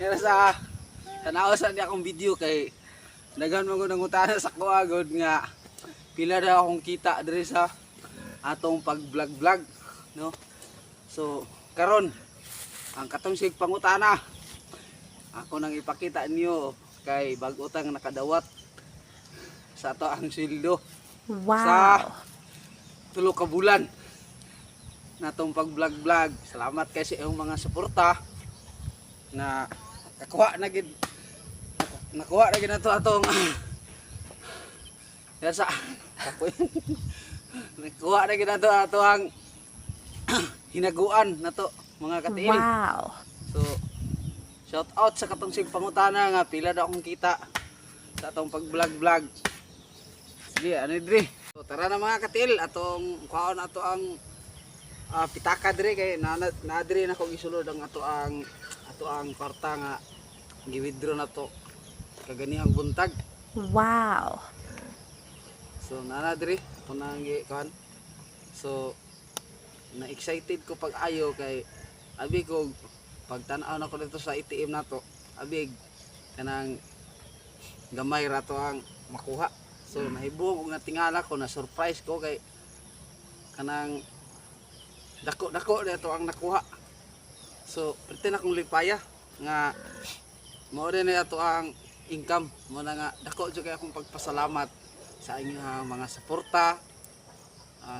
Kaya sa tanawasan di akong video kay daghan mo ko nangutana sa kuagod nga pila na akong kita diri sa atong pag-vlog no. So karon ang katong sig pangutana ako nang ipakita niyo kay bag-o tang nakadawat sa ato ang sildo. Wow. Sa 3 ka bulan natong pag-vlog. Salamat kay sa iyong mga suporta na nakuha na gid nato atong yasa nakuha na gid nato atong hinaguan nato mga katiil. Wow. So shout out sa katong sig pangutana nga pila na akong kita sa atong pag-vlog. Sige, ano diri? So tara na mga katiil, atong kuhaon ato ang pitaka diri kay na diri na ko gisulod ang ato ang kwarta nga gi-withdraw na to kaganihang buntag. Wow. So na diri ako nang gi-kuhan. So na excited ko pag ayo kay abi ko pag tan-aw na ko dito sa ATM na to, abig kanang gamay ra to ang makuha. So nahibong og natingala ko na surprise ko kay kanang dako dito ang nakuha. So perti na kong lipaya nga mao din ato ang income mo na nga dako jud kay akong pagpasalamat sa inyong mga suporta,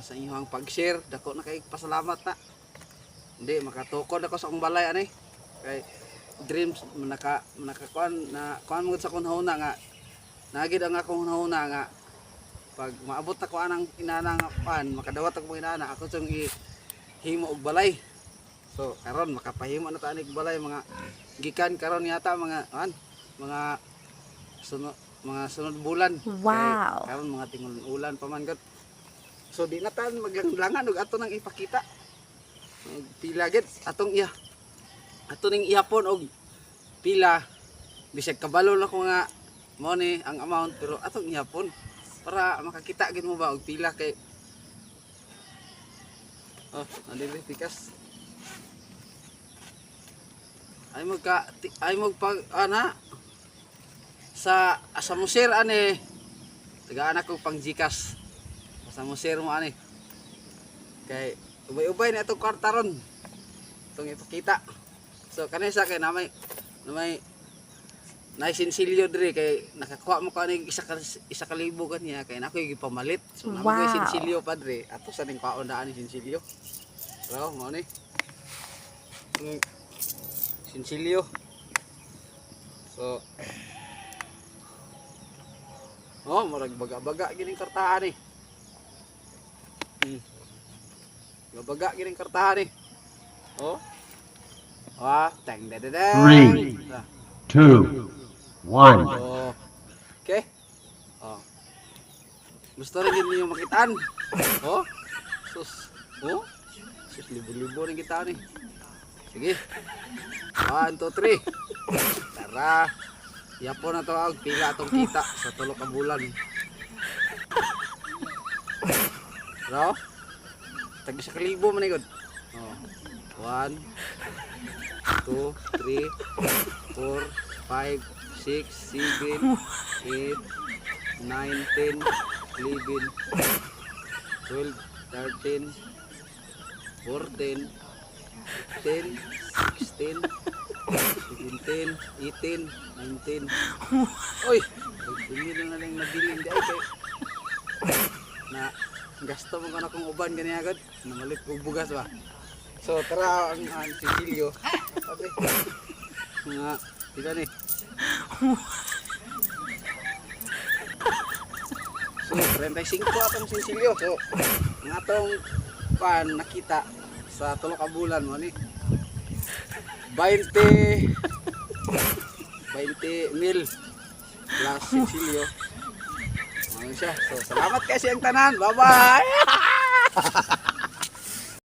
sa inyong pag-share. Dako na kay pasalamat na. Hindi makatukod ako sa akong balay ani. Kay dreams nakakuan na kuan mo sa kunhuna nga nagid ang akong hunahuna nga pag maabot ako anang inana nga pan makadawat ako inana ako sung himo og balay. So karon makapahimo na ta ani balay mga gikan karon yata mga sunod bulan. Wow. Karon mga tingul ulan pa man gud. So di na tan maglanglangan og ato nang ipakita. Pila gid atong ato ning ihapon og pila bisag kabalo na ko nga mo ni ang amount pero atong ihapon para makakita gid mo ba og pila kay alili tikas ay magpag ana sa musir ani tagaan ako pang Gcash sa musir mo ani kay ubay-ubay na itong kwarta ron itong ipakita. So kanisa kay na may sinsilyo diri kay nakakuha mo kanig isa ka libo kaniya kay nako gipamalit. So namo kay sinsilyo pa diri ato sa ning paon daan ni sinsilyo. Bro, mo ni. Sinsilyo. So murag baga-baga gining kartahan ni. Baga gining kartahan ni. Tang dadadang. 3, 2, 1. Okay. Gusto rin yun yung makitaan. Sus libo-libo rin kita rin. Sige. 1, 2, 3. Tara. Yapo na to ang pila atong kita sa 3 ka bulan. Bro. Tagi sa kalibo man igod. 1, 2, 3, 4, 5, 6, 7, 8, 9, 10, 11, 12, 13, 14, 15, 16, 17, 18, 19. Oy! Bumili na lang nabilin di ay kay na gasto mo ka na kong uban gani agad namalit kong bugas ba. So tara ang sinsilyo. Sabi nga dito ni. So 35 atong sinsilyo. So ang atong pan nakita sa 3 ka bulan mo ni 20 mil plus sinsilyo. Ano siya? So salamat kasi ang tanan. Bye bye.